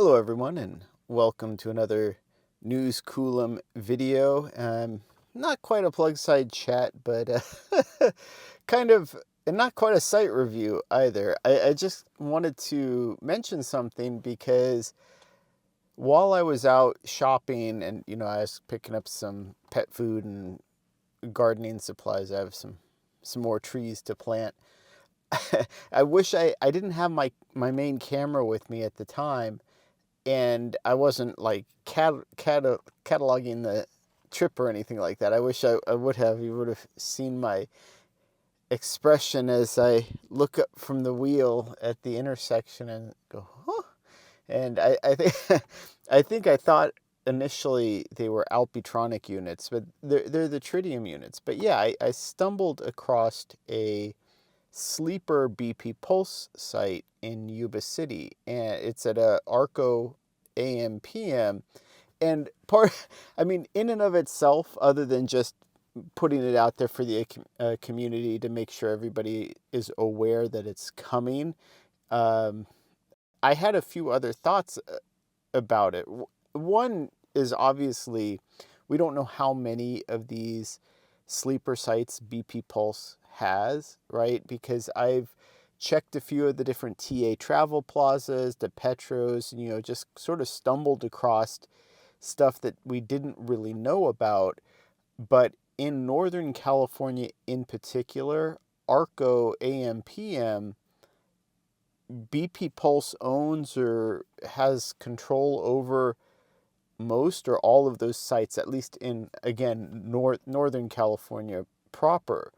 Hello everyone and welcome to another News Coolum video. Not quite a plug side chat, but kind of, and not quite a site review either. I just wanted to mention something because while I was out shopping and, I was picking up some pet food and gardening supplies, I have some more trees to plant. I wish I didn't have my main camera with me at the time, and I wasn't like cataloging the trip or anything like that. I wish I would have. You would have seen my expression as I look up from the wheel at the intersection and go, huh? And I think I thought initially they were Alpitronic units, but they're the tritium units. But yeah, I stumbled across a sleeper BP Pulse site in Yuba City, and it's at a Arco AMPM. And in and of itself, other than just putting it out there for the community to make sure everybody is aware that it's coming, I had a few other thoughts about it. One is obviously we don't know how many of these sleeper sites BP Pulse has, right? Because I've checked a few of the different TA travel plazas, the Petros, and, just sort of stumbled across stuff that we didn't really know about. But in Northern California in particular, Arco AMPM, BP Pulse owns or has control over most or all of those sites, at least in, again, Northern California proper.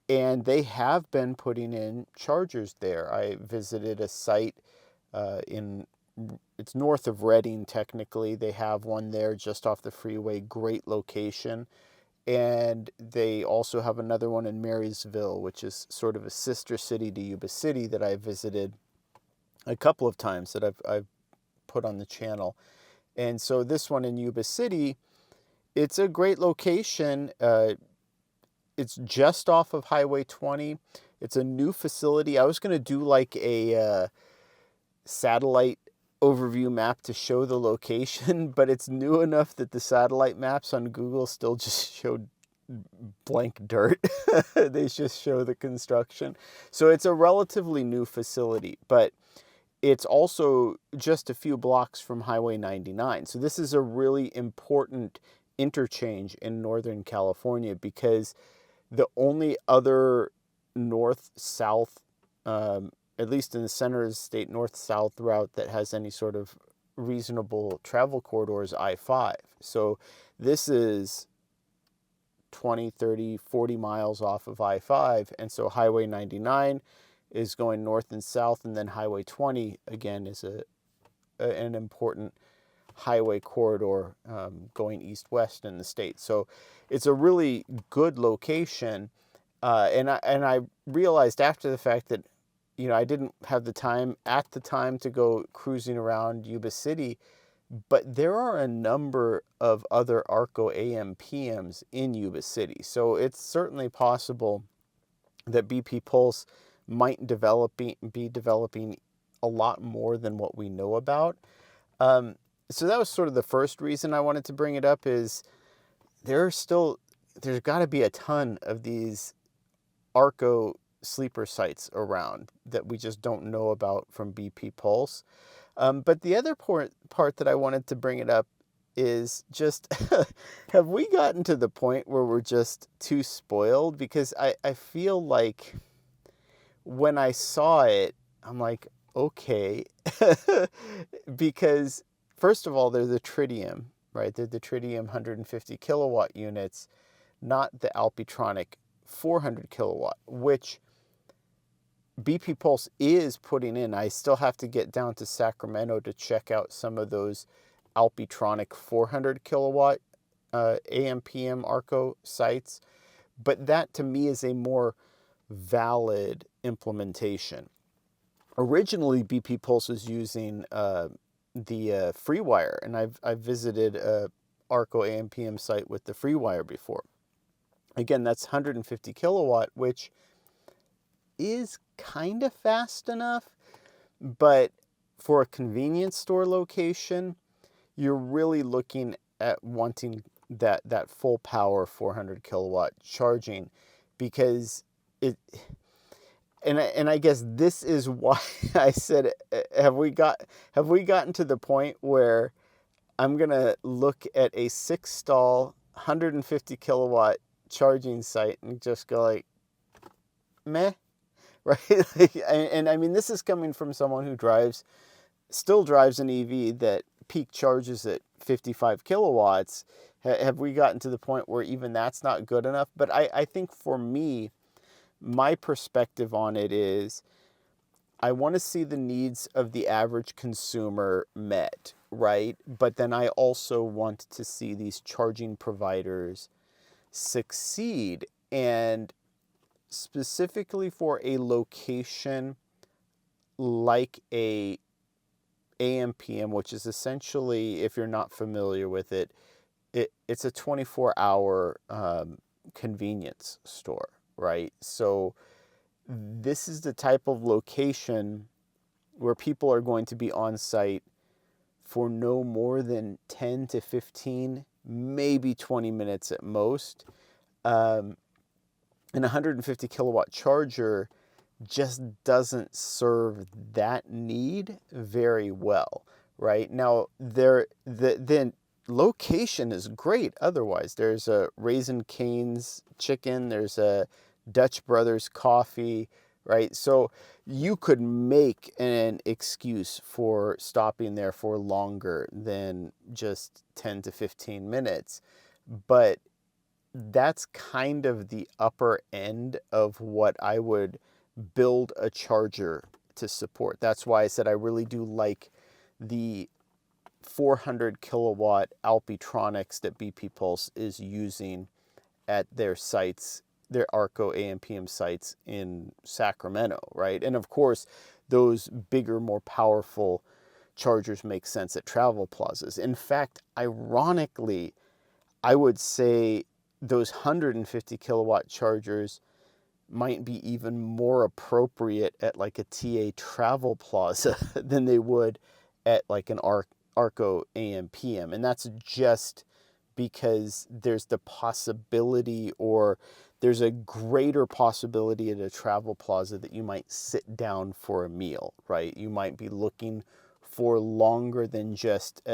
And they have been putting in chargers there. I visited a site it's north of Redding, technically. They have one there just off the freeway, great location. And they also have another one in Marysville, which is sort of a sister city to Yuba City that I visited a couple of times that I've put on the channel. And so this one in Yuba City, it's a great location. It's just off of Highway 20. It's a new facility. I was going to do like a satellite overview map to show the location, but it's new enough that the satellite maps on Google still just show blank dirt. They just show the construction. So it's a relatively new facility, but it's also just a few blocks from Highway 99. So this is a really important interchange in Northern California because the only other north-south, at least in the center of the state, north-south route that has any sort of reasonable travel corridor is I-5. So this is 20, 30, 40 miles off of I-5. And so Highway 99 is going north and south, and then Highway 20, again, is an important highway corridor going east-west in the state. So it's a really good location. And I realized after the fact that, I didn't have the time at the time to go cruising around Yuba City, but there are a number of other Arco AMPMs in Yuba City. So it's certainly possible that BP Pulse might be developing a lot more than what we know about. So that was sort of the first reason I wanted to bring it up is there's got to be a ton of these Arco sleeper sites around that we just don't know about from BP Pulse. But the other part that I wanted to bring it up is just, have we gotten to the point where we're just too spoiled? Because I feel like when I saw it, I'm like, okay, because first of all, they're the tritium, right? They're the tritium 150 kilowatt units, not the Alpitronic 400 kilowatt, which BP Pulse is putting in. I still have to get down to Sacramento to check out some of those Alpitronic 400 kilowatt AMPM Arco sites, but that to me is a more valid implementation. Originally, BP Pulse was using the FreeWire, and I've visited a Arco AMPM site with the FreeWire before. Again, that's 150 kilowatt, which is kind of fast enough, but For a convenience store location, you're really looking at wanting that full power 400 kilowatt charging, because it, and I guess this is why I said, have we gotten to the point where I'm gonna look at a 6-stall 150 kilowatt charging site and just go like, meh, right? And I mean, this is coming from someone who still drives an EV that peak charges at 55 kilowatts. Have we gotten to the point where even that's not good enough? But I think for me, my perspective on it is, I want to see the needs of the average consumer met, right? But then I also want to see these charging providers succeed. And specifically for a location like a AMPM, which is essentially, if you're not familiar with it, it's a 24-hour convenience store, right? So this is the type of location where people are going to be on site for no more than 10 to 15, maybe 20 minutes at most. And a 150 kilowatt charger just doesn't serve that need very well, right? Now, the location is great otherwise. There's a Raising Cane's Chicken, there's a Dutch Brothers Coffee, right? So you could make an excuse for stopping there for longer than just 10 to 15 minutes. But that's kind of the upper end of what I would build a charger to support. That's why I said I really do like the 400 kilowatt Alpitronics that BP Pulse is using at their sites, their Arco AMPM sites in Sacramento, right? And of course, those bigger, more powerful chargers make sense at travel plazas. In fact, ironically, I would say those 150 kilowatt chargers might be even more appropriate at like a TA travel plaza than they would at like an Arco AMPM. And that's just because there's the possibility, or there's a greater possibility at a travel plaza that you might sit down for a meal, right? You might be looking for longer than just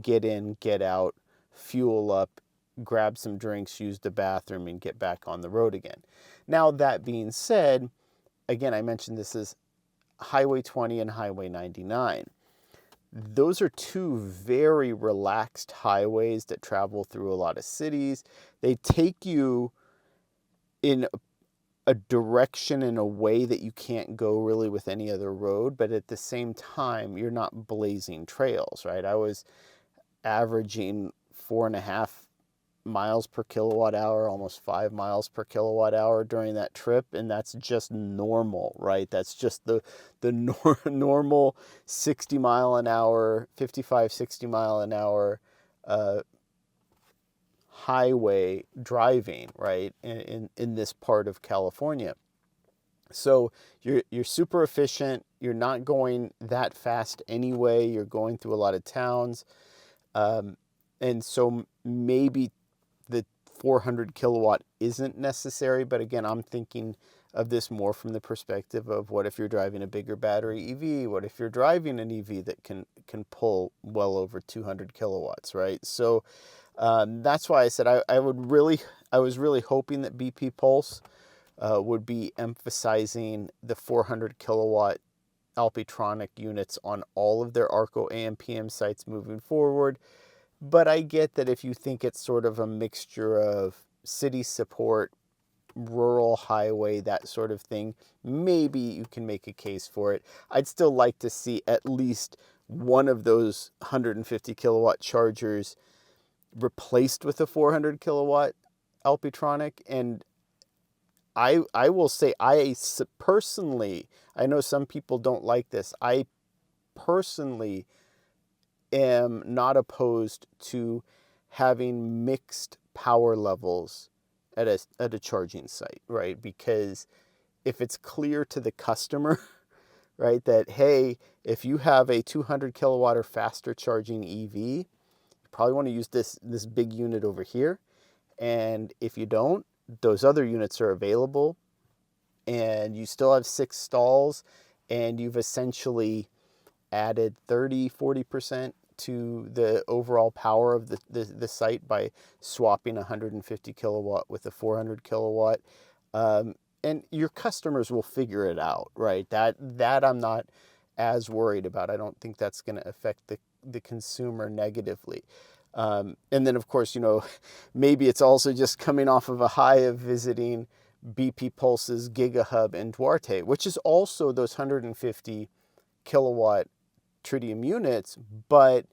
get in, get out, fuel up, grab some drinks, use the bathroom, and get back on the road again. Now, that being said, again, I mentioned this is Highway 20 and Highway 99. Those are two very relaxed highways that travel through a lot of cities. They take you in a direction in a way that you can't go really with any other road, but at the same time, you're not blazing trails, right? I was averaging 4.5 miles per kilowatt hour, almost 5 miles per kilowatt hour during that trip, and that's just normal, right? That's just the normal 60 mile an hour, 55, 60 mile an hour highway driving, right, in this part of California. So you're super efficient. You're not going that fast anyway. You're going through a lot of towns, and so maybe the 400 kilowatt isn't necessary. But again, I'm thinking of this more from the perspective of, what if you're driving a bigger battery EV? What if you're driving an EV that can pull well over 200 kilowatts, right? So that's why I said I was really hoping that BP Pulse would be emphasizing the 400 kilowatt Alpitronic units on all of their Arco AMPM sites moving forward. But I get that if you think it's sort of a mixture of city support, rural highway, that sort of thing, maybe you can make a case for it. I'd still like to see at least one of those 150 kilowatt chargers replaced with a 400 kilowatt Alpitronic. And I will say, I personally, I know some people don't like this, I personally am not opposed to having mixed power levels at a charging site, right? Because if it's clear to the customer, right? That, hey, if you have a 200 kilowatt or faster charging EV, you probably want to use this big unit over here. And if you don't, those other units are available, and you still have 6 stalls, and you've essentially added 30-40% to the overall power of the site by swapping 150 kilowatt with a 400 kilowatt. And your customers will figure it out, right? That I'm not as worried about. I don't think that's going to affect the consumer negatively. And then, of course, maybe it's also just coming off of a high of visiting BP Pulse's GigaHub in Duarte, which is also those 150 kilowatt tritium units, but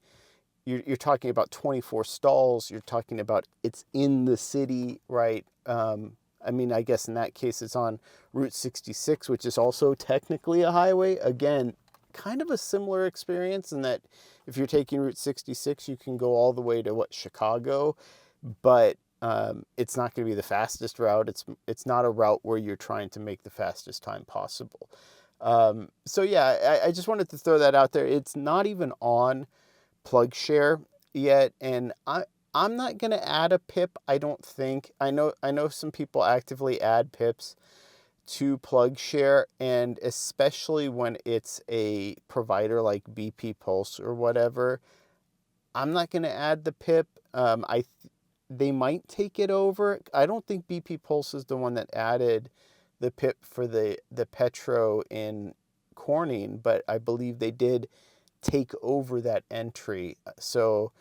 you're talking about 24 stalls. You're talking about it's in the city, right? I mean, I guess in that case, it's on Route 66, which is also technically a highway. Again, kind of a similar experience in that if you're taking Route 66, you can go all the way to Chicago, but it's not going to be the fastest route. It's not a route where you're trying to make the fastest time possible. So yeah, I just wanted to throw that out there. It's not even on PlugShare yet, and I'm not going to add a pip, I don't think. I know some people actively add pips to PlugShare, and especially when it's a provider like BP Pulse or whatever, I'm not going to add the pip. They might take it over. I don't think BP Pulse is the one that added the pip for the Petro in Corning, but I believe they did take over that entry. So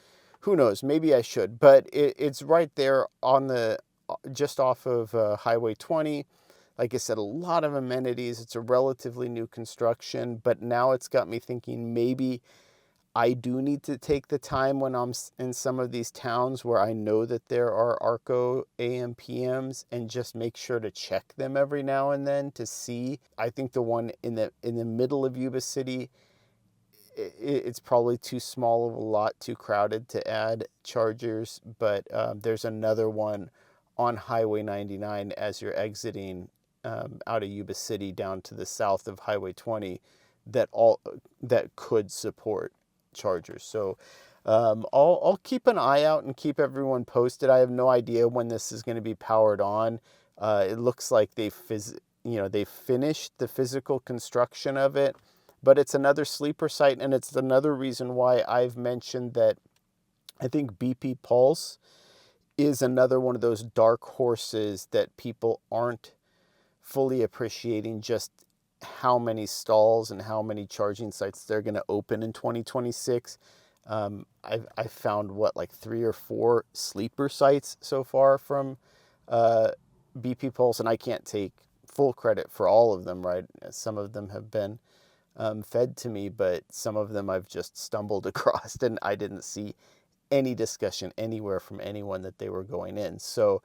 who knows? Maybe I should, but it's right there on just off of Highway 20. Like I said, a lot of amenities. It's a relatively new construction, but now it's got me thinking maybe I do need to take the time when I'm in some of these towns where I know that there are Arco AMPMs and just make sure to check them every now and then to see. I think the one in the middle of Yuba City, it's probably too small of a lot, too crowded to add chargers, but there's another one on Highway 99 as you're exiting out of Yuba City down to the south of Highway 20 that could support chargers. So I'll keep an eye out and keep everyone posted. I have no idea when this is going to be powered on. It looks like they finished the physical construction of it, but it's another sleeper site, and it's another reason why I've mentioned that I think BP Pulse is another one of those dark horses that people aren't fully appreciating just how many stalls and how many charging sites they're going to open in 2026. I've found like 3 or 4 sleeper sites so far from BP Pulse, and I can't take full credit for all of them, right? Some of them have been fed to me, but some of them I've just stumbled across, and I didn't see any discussion anywhere from anyone that they were going in. So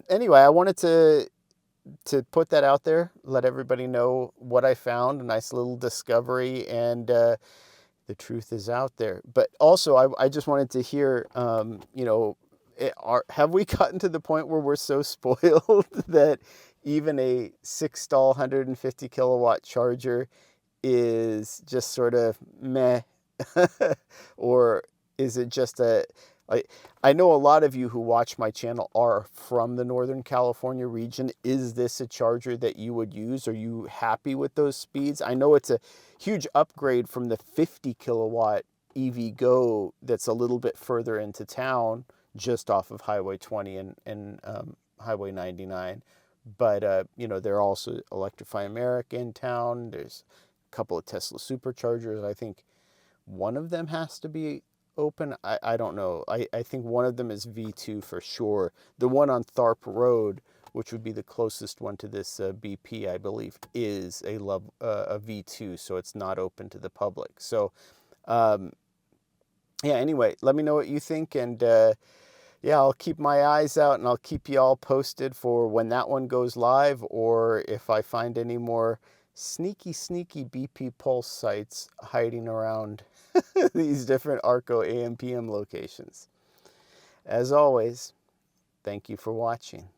anyway, I wanted to put that out there, let everybody know what I found, a nice little discovery, and the truth is out there. But also, I just wanted to hear, have we gotten to the point where we're so spoiled that even a 6-stall 150 kilowatt charger is just sort of meh? Or is it just I know a lot of you who watch my channel are from the Northern California region. Is this a charger that you would use? Are you happy with those speeds? I know it's a huge upgrade from the 50 kilowatt EV Go that's a little bit further into town, just off of Highway 20 and Highway 99. But, they're also Electrify America in town. There's a couple of Tesla superchargers. I think one of them has to be open. I don't know. I think one of them is V2 for sure. The one on Tharp Road, which would be the closest one to this BP, I believe, is a V2, so it's not open to the public. So, anyway, let me know what you think, and I'll keep my eyes out, and I'll keep you all posted for when that one goes live, or if I find any more sneaky BP Pulse sites hiding around these different Arco AMPM locations. As always, thank you for watching.